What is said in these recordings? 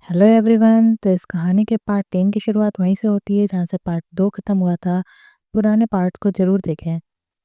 Hello everyone. तो इस कहानी के पार्ट 10 की शुरुआत वहीं से होती है जहाँ से पार्ट 2 खत्म हुआ था। पुराने पार्ट्स को जरूर देखें।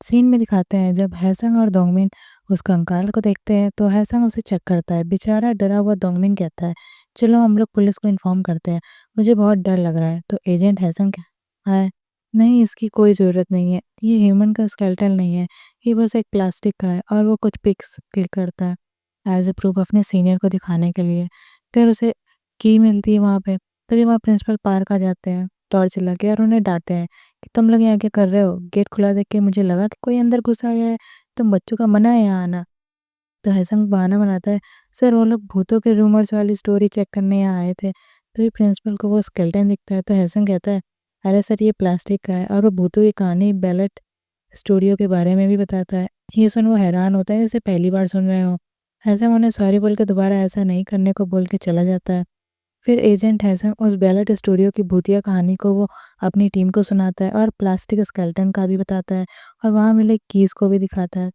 सीन में दिखाते हैं जब हैसंग और दोंगमिन उस कंकाल को देखते हैं तो हैसंग उसे चेक करता है। बेचारा डरा हुआ दोंगमिन कहता है, चलो हम लोग पुलिस को इन्फॉर्म करते हैं, मुझे बहुत डर लग रहा है। तो एजेंट हैसंग कहता है, नहीं इसकी कोई ज़रूरत नहीं है, ये ह्यूमन का स्केलेटन नहीं है, ये बस एक प्लास्टिक का है। और वो कुछ पिक्स क्लिक करता है एज ए प्रूफ अपने सीनियर को दिखाने के लिए। फिर उसे की मिलती है वहाँ पे। तभी वहाँ प्रिंसिपल पार्क आ जाते हैं टॉर्च जला के और उन्हें डांटते हैं कि तुम लोग यहाँ क्या कर रहे हो। गेट खुला देख के मुझे लगा कि कोई अंदर घुस आया है, तुम बच्चों का मना है यहाँ आना। तो हैसंग बहाना बनाता है, सर वो लोग भूतों के रूमर्स वाली स्टोरी चेक करने यहाँ आए थे। तभी प्रिंसिपल को वो स्केलेटन दिखता है तो हैसंग कहता है, अरे सर ये प्लास्टिक का है। और वो भूतों की कहानी बैलेट स्टूडियो के बारे में भी बताता है। ये सुन वो हैरान होता है जैसे पहली बार सुन रहे हो। हैसंग उन्हें सॉरी बोल के दोबारा ऐसा नहीं करने को बोल के चला जाता है। फिर एजेंट हैसन उस बैलेट स्टूडियो की भूतिया कहानी को वो अपनी टीम को सुनाता है और प्लास्टिक स्केलेटन का भी बताता है और वहाँ मिले कीज को भी दिखाता है।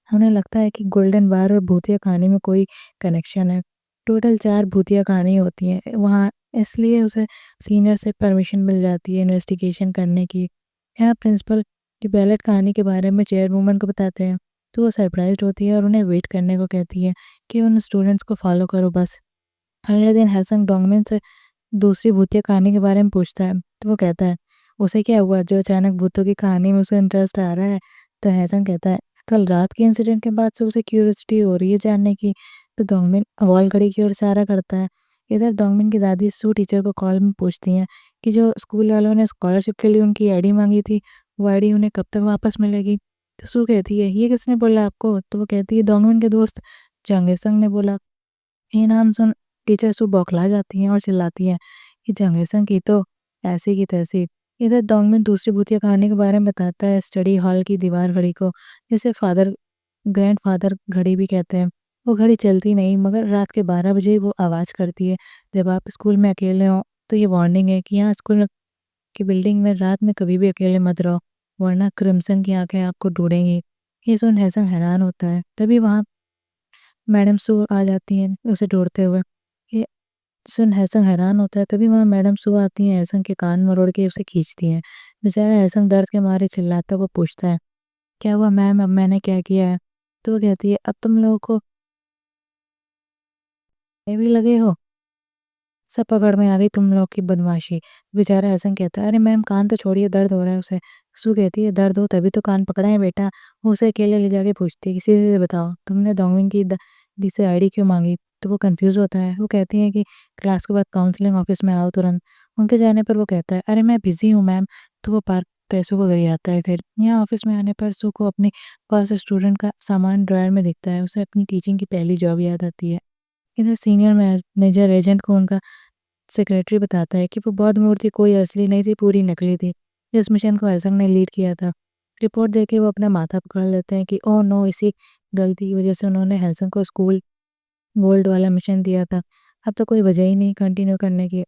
हमें लगता है कि गोल्डन बार और भूतिया कहानी में कोई कनेक्शन है। टोटल 4 भूतिया कहानी होती हैं वहाँ, इसलिए उसे सीनियर से परमिशन मिल जाती है इन्वेस्टिगेशन करने की। यहाँ प्रिंसिपल की बैलेट कहानी के बारे में चेयरवुमन को बताते हैं तो वो सरप्राइज होती है और उन्हें वेट करने को कहती है कि उन स्टूडेंट्स को फॉलो करो बस। अगले दिन हैसंग डोंगमिन से दूसरी भूतिया कहानी के बारे में पूछता है तो वो कहता है, उसे क्या हुआ जो अचानक भूतों की कहानी में उसे इंटरेस्ट आ रहा है। तो हैसन कहता है, कल रात के इंसिडेंट के बाद से उसे क्यूरियोसिटी हो रही है जानने की। तो दोंगमिन वॉल घड़ी की ओर इशारा करता है। इधर दोंगमिन की दादी सू टीचर को कॉल में पूछती हैं कि जो स्कूल वालों ने स्कॉलरशिप के लिए उनकी आईडी मांगी थी, वो आईडी उन्हें कब तक वापस मिलेगी। तो सू कहती है, ये किसने बोला आपको। तो वो कहती है, दोंगमिन के दोस्त जंगेसंग ने बोला। ये नाम सुन टीचर सु बौखला जाती हैं और चिल्लाती हैं कि जंगेसन की तो ऐसी की तैसी। इधर दोंगमिन दूसरी भूतिया कहानी के बारे में बताता है स्टडी हॉल की दीवार घड़ी को, जिसे फादर ग्रैंडफादर घड़ी भी कहते हैं। वो घड़ी चलती नहीं मगर रात के 12 बजे वो आवाज़ करती है। जब आप स्कूल में अकेले हो तो ये वार्निंग है कि यहाँ स्कूल की बिल्डिंग में रात में कभी भी अकेले मत रहो, वरना क्रिम्सन की आंखें आपको ढूंढेंगी। ये सुन हैसन हैरान होता है। तभी वहाँ मैडम सू आ जाती हैं उसे ढूंढते हुए। ये सुन हैसंग हैरान होता है। तभी वहाँ मैडम सू आती हैं, हैसंग के कान मरोड़ के उसे खींचती हैं। बेचारा हैसंग दर्द के मारे चिल्लाता हुआ पूछता है, क्या हुआ मैम, अब मैंने क्या किया है। तो वो कहती है, अब तुम लोगों को ये भी लगे हो, सब पकड़ में आ गई तुम लोग की बदमाशी। बेचारा हैसंग कहता है, अरे मैम कान तो छोड़िए, दर्द हो रहा है उसे। सू कहती है, दर्द हो तभी तो कान पकड़ा है बेटा। वो उसे अकेले ले जाके पूछती है, किसी से बताओ तुमने डोंगमिन की दी से आईडी क्यों मांगी। तो वो कंफ्यूज होता है। वो कहती है कि क्लास के बाद काउंसलिंग ऑफिस में आओ तुरंत। उनके जाने पर वो कहता है, अरे मैं बिजी हूँ मैम। तो वो पार्क पैसों को गरियाता है। फिर यहाँ ऑफिस में आने पर सू को अपनी फर्स्ट स्टूडेंट का सामान ड्रायर में दिखता है। उसे अपनी टीचिंग की पहली जॉब याद आती है। इधर सीनियर मैनेजर एजेंट को उनका सेक्रेटरी बताता है कि वो बौद्ध मूर्ति कोई असली नहीं थी, पूरी नकली थी। इस मिशन को हैसंग ने लीड किया था। रिपोर्ट देके वो अपना माथा पकड़ लेते हैं कि ओह नो, इसी गलती की वजह से उन्होंने हैसंग को स्कूल गोल्ड वाला मिशन दिया था। अब तो कोई वजह ही नहीं कंटिन्यू करने की।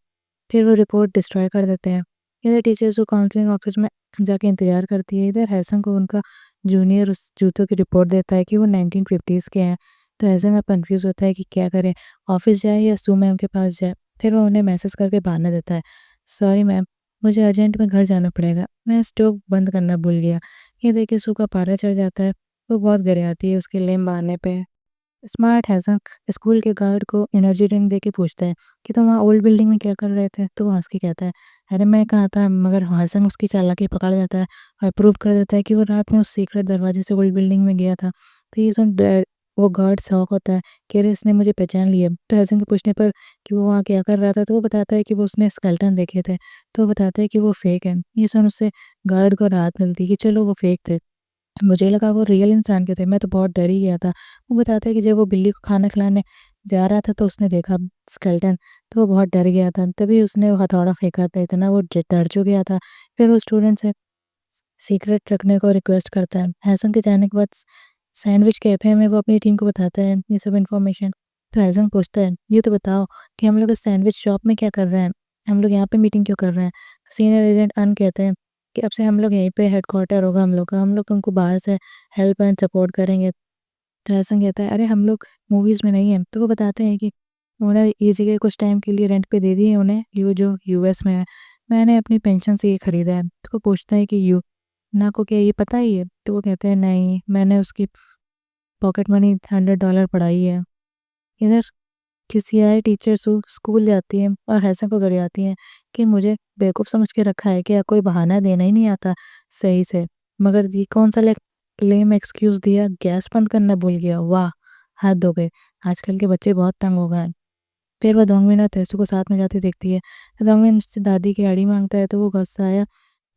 फिर वो रिपोर्ट डिस्ट्रॉय कर देते हैं। इधर टीचर्स को काउंसलिंग ऑफिस में जाके इंतजार करती है। इधर हैसंग को उनका जूनियर उस जूतों की रिपोर्ट देता है कि वो 1950s के हैं। तो हैसंग अब कन्फ्यूज होता है कि क्या करे, ऑफिस जाए या सू मैम के पास जाए। फिर वो उन्हें मैसेज करके बहाना देता है, सॉरी मैम, मुझे अर्जेंट में घर जाना पड़ेगा, मैं स्टोव बंद करना भूल गया। ये देख के सू का पारा चढ़ जाता है। वो बहुत गरियाती है उसके लेम बहाने पे। स्मार्ट हैज़न स्कूल के गार्ड को एनर्जी ड्रिंक देके पूछता है कि तुम वहाँ ओल्ड बिल्डिंग में क्या कर रहे थे। तो वो हंस के कहता है, अरे मैं कहाँ था। मगर हैज़न उसकी चालाकी पकड़ जाता है और प्रूव कर देता है कि वो रात में उस सीक्रेट दरवाजे से ओल्ड बिल्डिंग में गया था। तो ये सुन वो गार्ड शॉक होता है कि अरे इसने मुझे पहचान लिया। तो हैज़न के पूछने पर कि वो वहाँ क्या कर रहा था तो वो बताता है कि वो उसने स्केलेटन देखे थे। तो वो बताता है कि वो फेक है। ये सुन उससे गार्ड को राहत मिलती है कि चलो वो फेक थे, मुझे लगा वो रियल इंसान के थे, मैं तो बहुत डर ही गया था। वो बताता है कि जब वो बिल्ली को खाना खिलाने जा रहा था तो उसने देखा स्केलेटन, तो वो बहुत डर गया था। तभी उसने वो हथौड़ा फेंका था, इतना वो डर जो गया था। फिर वो स्टूडेंट से सीक्रेट रखने को रिक्वेस्ट करता है। हैसन के जाने के बाद सैंडविच कैफे में वो अपनी टीम को बताता है ये सब इन्फॉर्मेशन। तो हैसन पूछता है, ये तो बताओ कि हम लोग इस सैंडविच शॉप में क्या कर रहे हैं, हम लोग यहाँ पे मीटिंग क्यों कर रहे हैं। सीनियर एजेंट अन कहते हैं कि अब से हम लोग यहीं पे हेडक्वार्टर होगा हम लोग का, हम लोग तुमको बाहर से हेल्प एंड सपोर्ट करेंगे। तो हैसन कहता है, अरे हम लोग मूवीज़ में नहीं हैं। तो वो बताते हैं कि उन्होंने ये जगह कुछ टाइम के लिए रेंट पे दे दी है उन्हें, यो जो यूएस में है। मैंने अपनी पेंशन से ये खरीदा है। तो वो पूछता है कि यू ना को क्या ये पता ही है? तो वो कहते हैं नहीं, मैंने उसकी पॉकेट मनी $100 पढ़ाई है। इधर किसी आए टीचर स्कूल जाती है और ऐसा को कर जाती है कि मुझे बेवकूफ़ समझ के रखा है, क्या कोई बहाना देना ही नहीं आता सही से। मगर ये कौन सा लेम एक्सक्यूज़ दिया, गैस बंद करना भूल गया। वाह, हद हो गई। आजकल के बच्चे बहुत तंग हो गए हैं। फिर वह दोंगमिन और तेसू को साथ में जाते देखती है। तो दोंगमिन उससे दादी की आईडी मांगता है, तो वो गुस्सा आया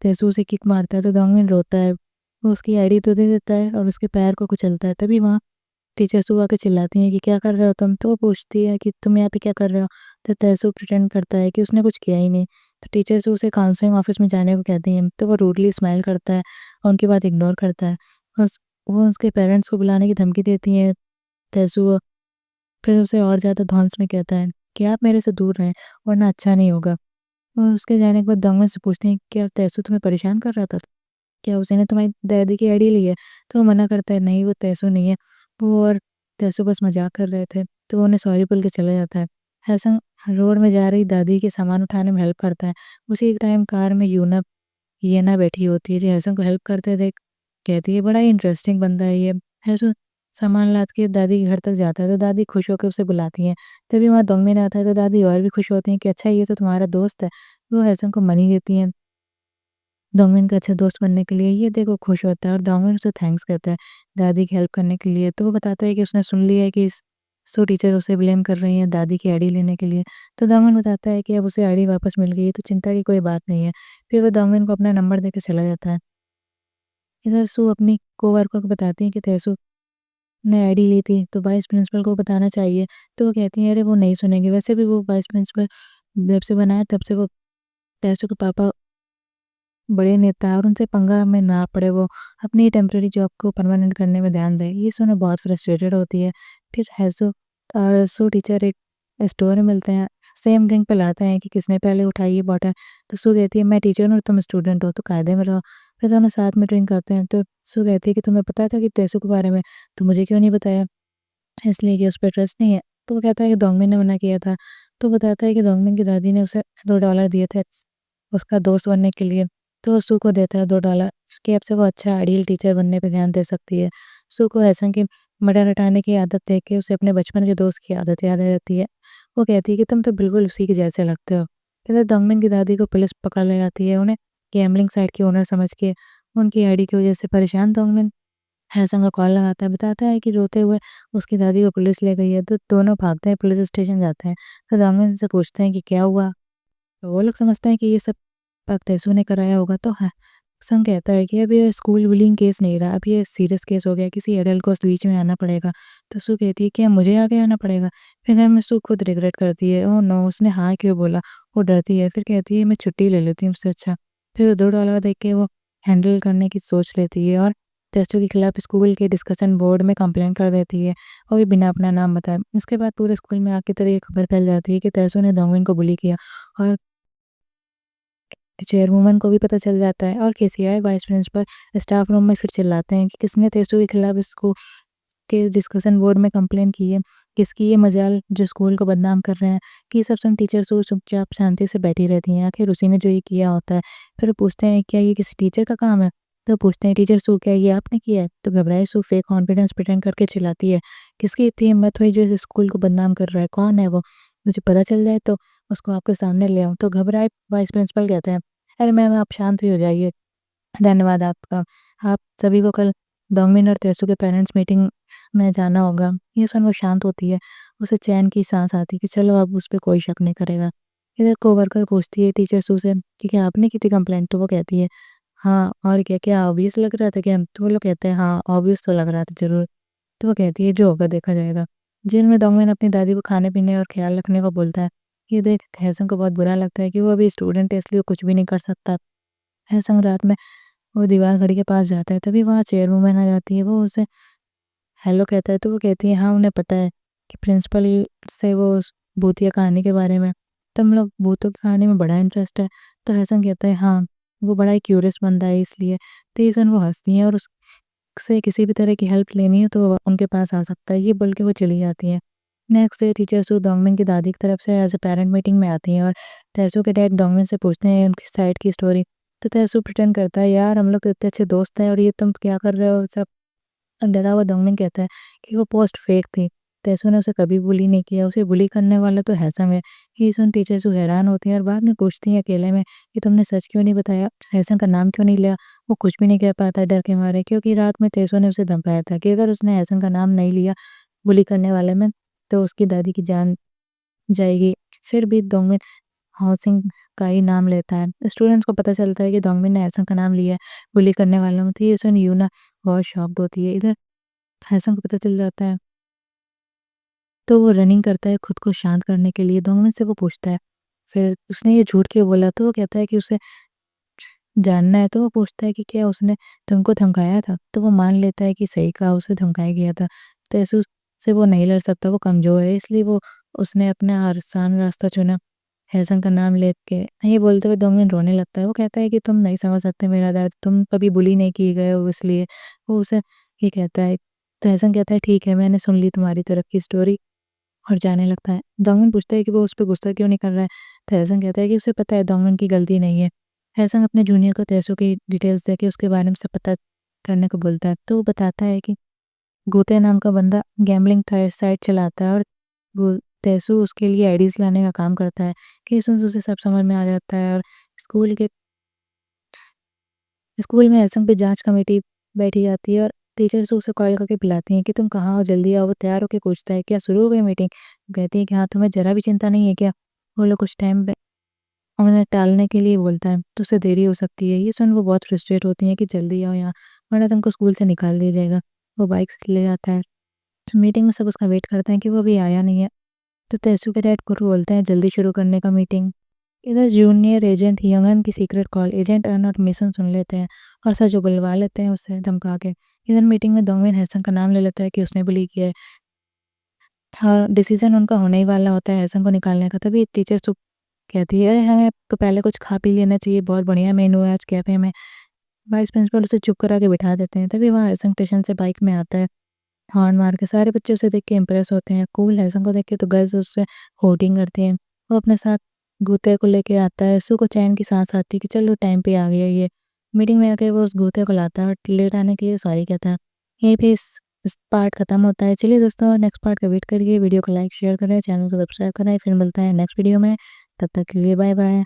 तेसू उसे किक मारता है। तो दोंगमिन रोता है, वो उसकी आईडी तो दे देता है और उसके पैर को कुचलता है। तभी वहाँ टीचर सु आके चिल्लाती हैं कि क्या कर रहे हो तुम? तो वो पूछती है कि तुम यहाँ पे क्या कर रहे हो? तो तेसु प्रिटेंड करता है कि उसने कुछ किया ही नहीं। तो टीचर सु उसे काउंसलिंग ऑफिस में जाने को कहती हैं, तो वो रूडली स्माइल करता है और उनकी बात इग्नोर करता है। वो उसके पेरेंट्स को बुलाने की धमकी देती हैं। तेसु फिर उसे और ज़्यादा धौंस में कहता है कि आप मेरे से दूर रहें वरना अच्छा नहीं होगा। और उसके जाने के बाद दंगल से पूछते हैं, क्या तेसु तुम्हें परेशान कर रहा था? क्या उसने तुम्हारी दादी की आईडी ली है? तो वो मना करता है, नहीं वो तेसु नहीं है, वो और तेसु बस मजाक कर रहे थे। तो वो उन्हें सॉरी बोल के चला जाता है। हैसंग रोड में जा रही दादी के सामान उठाने में हेल्प करता है। उसी टाइम कार में येना बैठी होती है जो हैसंग को हेल्प करते देख कहती है, बड़ा ही इंटरेस्टिंग बंदा है ये। हैसू सामान लाद के दादी के घर तक जाता है, तो दादी खुश होकर उसे बुलाती हैं। तभी वहाँ दोंगमिन आता है, तो दादी और भी खुश होती हैं कि अच्छा ये तो तुम्हारा दोस्त है। वो हैसंग को मनी देती हैं डोमिन का अच्छा दोस्त बनने के लिए। ये देखो खुश होता है और डोमिन उसे थैंक्स कहता है दादी की हेल्प करने के लिए। तो वो बताता है कि उसने सुन लिया है कि सो टीचर उसे ब्लेम कर रही हैं दादी की आईडी लेने के लिए। तो डोमिन बताता है कि अब उसे आईडी वापस मिल गई है, तो चिंता की कोई बात नहीं है। फिर वो डोमिन को अपना नंबर देकर चला जाता है। इधर सू अपनी कोवर्कर को बताती है कि तेसू ने आईडी ली थी, तो वाइस प्रिंसिपल को बताना चाहिए। तो वो कहती है अरे वो नहीं सुनेंगे, वैसे भी वो वाइस प्रिंसिपल जब से बनाया तब से वो तेसू के पापा बड़े नेता और उनसे पंगा में ना पड़े, वो अपनी टेम्परेरी जॉब को परमानेंट करने में ध्यान दें। ये सुने बहुत फ्रस्ट्रेटेड होती है। फिर हैसो और सू टीचर एक स्टोर में मिलते हैं। सेम ड्रिंक पे लड़ते हैं कि किसने पहले उठाई ये बॉटल। तो सू कहती है मैं टीचर हूँ और तुम स्टूडेंट हो, तो कायदे में रहो। फिर दोनों साथ में ड्रिंक करते हैं। तो सू कहती है कि तुम्हें पता था कि तेसू के बारे में, तो मुझे क्यों नहीं बताया? इसलिए कि उस पे ट्रस्ट नहीं है। तो वो कहता है कि दोंगमिन ने मना किया था। तो बताता है कि दोंगमिन की दादी ने उसे $2 दिए थे उसका दोस्त बनने के लिए। तो वो सू को देता है $2 कि अब से वो अच्छा आइडियल टीचर बनने पे ध्यान दे सकती है। सू को ऐसा कि मटर हटाने की आदत देख के उसे अपने बचपन के दोस्त की आदत याद आ जाती है। वो कहती है कि तुम तो बिल्कुल उसी के जैसे लगते हो। इधर दोंगमिन की दादी को पुलिस पकड़ ले जाती है, उन्हें गैम्बलिंग साइट की ओनर समझ के। उनकी आईडी की वजह से परेशान दोंगमिन हैसंग का कॉल लगाता है, बताता है कि रोते हुए उसकी दादी को पुलिस ले गई है। तो दोनों भागते हैं, पुलिस स्टेशन जाते हैं। तो दामिन से पूछते हैं कि क्या हुआ? तो वो लोग समझते हैं कि ये सब तेसू ने कराया होगा। तो हैसंग कहता है कि अब ये स्कूल बुलिंग केस नहीं रहा, अब ये सीरियस केस हो गया, किसी एडल्ट को उस बीच में आना पड़ेगा। तो सू कहती है कि मुझे आगे आना पड़ेगा? फिर घर में सू खुद रिग्रेट करती है, ओह नो उसने हाँ क्यों बोला। वो डरती है, फिर कहती है मैं छुट्टी ले लेती हूँ उससे अच्छा। फिर $2 देख के वो हैंडल करने की सोच लेती है और टेस्टों के खिलाफ स्कूल के डिस्कशन बोर्ड में कंप्लेंट कर देती है, और भी बिना अपना नाम बताए। इसके बाद पूरे स्कूल में आग की तरह ये खबर फैल जाती है कि तेसू ने दोंगमिन को बुली किया, और चेयरवुमन को भी पता चल जाता है। और केसीआई वाइस प्रिंसिपल स्टाफ रूम में फिर चिल्लाते हैं कि किसने तेसू के खिलाफ स्कूल के डिस्कशन बोर्ड में कंप्लेन की है, किसकी ये मजाल जो स्कूल को बदनाम कर रहे हैं। कि ये सब सुन टीचर सो चुपचाप शांति से बैठी रहती हैं, आखिर उसी ने जो ये किया होता है। फिर वो पूछते हैं क्या ये किसी टीचर का काम है? तो पूछते हैं टीचर सू क्या ये आपने किया है? तो घबराए सू फेक कॉन्फिडेंस प्रिटेंड करके चिल्लाती है, किसकी इतनी हिम्मत हुई जो इस स्कूल को बदनाम कर रहा है, कौन है वो? मुझे पता चल जाए तो उसको आपके सामने ले आऊँ। तो घबराए वाइस प्रिंसिपल कहते हैं, अरे मैम आप शांत ही हो जाइए, धन्यवाद आपका। आप सभी को कल डोमिन और तेसू के पेरेंट्स मीटिंग में जाना होगा। ये सुन वो शांत होती है, उसे चैन की सांस आती है कि चलो अब उस पे कोई शक नहीं करेगा। इधर कोवर्कर पूछती है टीचर सू से कि क्या आपने की थी कंप्लेंट? तो वो कहती है हाँ, और क्या क्या ऑब्वियस लग रहा था क्या? तो वो लोग कहते हैं हाँ ऑब्वियस तो लग रहा था ज़रूर। तो वो कहती है जो होगा देखा जाएगा। जेल में डोमिन अपनी दादी को खाने पीने और ख्याल रखने को बोलता है। ये देख हैसम को बहुत बुरा लगता है कि वो अभी स्टूडेंट है, इसलिए वो कुछ भी नहीं कर सकता। हैसम रात में वो दीवार घड़ी के पास जाता है, तभी वहाँ चेयरवुमन आ जाती है। वो उसे हेलो कहता है, तो वो कहती है हाँ उन्हें पता है कि प्रिंसिपल से वो उस भूतिया कहानी के बारे में, तुम लोग भूतों की कहानी में बड़ा इंटरेस्ट है। तो हसन कहता है हाँ, वो बड़ा ही क्यूरियस बंदा है इसलिए। तो ये सुन वो हंसती हैं और उससे किसी भी तरह की हेल्प लेनी है तो वो उनके पास आ सकता है, ये बोल के वो चली जाती है। नेक्स्ट डे टीचर सू डोंगमिन की दादी की तरफ से एज अ पेरेंट मीटिंग में आती हैं और तैसू के डैड डोंगमिन से पूछते हैं उनकी साइड की स्टोरी। तो तैसू प्रिटेंड करता है, यार हम लोग तो इतने अच्छे दोस्त हैं और ये तुम क्या कर रहे हो सब। डरा हुआ डोंगमिन कहता है कि वो पोस्ट फेक थी। तैसू ने उसे कभी बुली नहीं किया, उसे बुली करने वाला तो हैसंग है। ये सुन टीचर सू हैरान होती है और बाद में पूछती है अकेले में कि तुमने सच क्यों नहीं बताया, हैसंग का नाम क्यों नहीं लिया। वो कुछ भी नहीं कह पाता डर के मारे, क्योंकि रात में तेसो ने उसे धमकाया था कि अगर उसने हैसंग का नाम नहीं लिया बुली करने वाले में तो उसकी दादी की जान जाएगी। फिर भी डोंगमिन हाउसिंग का ही नाम लेता है। स्टूडेंट्स को पता चलता है कि डोंगमिन ने हैसंग का नाम लिया है बुली करने वालों में। तो ये सुन यूना बहुत शॉक्ड होती है। इधर हैसंग को पता चल जाता है तो वो रनिंग करता है खुद को शांत करने के लिए। डोंगमिन से वो पूछता है, फिर उसने ये झूठ क्यों बोला। तो वो कहता है कि उसे जानना है। तो वो पूछता है कि क्या उसने तुमको धमकाया था। तो वो मान लेता है कि सही कहा, उसे धमकाया गया था। तैसू से वो नहीं लड़ सकता, वो कमज़ोर है, इसलिए वो उसने अपना आसान रास्ता चुना, हैसन का नाम लेके। ये बोलते हुए डोंगमिन रोने लगता है। वो कहता है कि तुम नहीं समझ सकते मेरा दर्द, तुम कभी बुली नहीं किए गए हो इसलिए। वो उसे ये कहता है। तो हैसन कहता है ठीक है, मैंने सुन ली तुम्हारी तरफ की स्टोरी, और जाने लगता है। डोंगमिन पूछता है कि वो उस पे गुस्सा क्यों नहीं कर रहा है। तो हैसन कहता है कि उसे पता है डोंगमिन की गलती नहीं है। हैसन अपने जूनियर को तैसू की डिटेल्स देके उसके बारे में सब पता करने को बोलता है। तो वो बताता है कि गूते नाम का बंदा गैम्बलिंग साइट चलाता है और तैसू उसके लिए आईडीज लाने का काम करता है। कि सुन उसे सब समझ में आ जाता है और स्कूल के स्कूल में हैसन पे जांच कमेटी बैठी जाती है और टीचर्स उसे कॉल करके बुलाती हैं कि तुम कहाँ हो, जल्दी आओ। वो तैयार होकर पूछता है क्या शुरू हो गई मीटिंग। कहती है कि हाँ, तुम्हें जरा भी चिंता नहीं है क्या। वो लोग कुछ टाइम पे उन्हें टालने के लिए बोलता है तो उससे देरी हो सकती है। ये सुन वो बहुत फ्रस्ट्रेट होती हैं कि जल्दी आओ यहाँ, वरना तुमको स्कूल से निकाल दिया जाएगा। वो बाइक से ले जाता है। तो मीटिंग में सब उसका वेट करते हैं कि वो अभी आया नहीं है। तो तेसू के डैड गुरु बोलते हैं जल्दी शुरू करने का मीटिंग। इधर जूनियर एजेंट यंगन की सीक्रेट कॉल एजेंट अर्न और मिशन सुन लेते हैं और सच बुलवा लेते हैं उससे धमका के। इधर मीटिंग में डोंगमिन हैसन का नाम ले लेता है कि उसने बुली किया है और डिसीजन उनका होने ही वाला होता है हैसन को निकालने का। तभी टीचर चुप कहती है, अरे हमें तो पहले कुछ खा पी लेना चाहिए, बहुत बढ़िया मेनू है आज कैफे में। वाइस प्रिंसिपल उसे चुप करा के बिठा देते हैं। तभी वहाँ हैसन स्टेशन से बाइक में आता है हॉर्न मार के। सारे बच्चे उसे देख के इम्प्रेस होते हैं। कूल हैसन को देख के तो गर्ल्स उससे होर्डिंग करती हैं। वो अपने साथ गूते को लेके आता है। सू को चैन की सांस आती है कि चलो टाइम पे आ गया ये। मीटिंग में आके वो उस गूते को लाता है और लेट आने के लिए सॉरी कहता है। यहीं पे इस पार्ट खत्म होता है। चलिए दोस्तों, नेक्स्ट पार्ट का वेट करिए। वीडियो को लाइक शेयर करें, चैनल को सब्सक्राइब करें। फिर मिलता है नेक्स्ट वीडियो में। तब तक के लिए बाय बाय।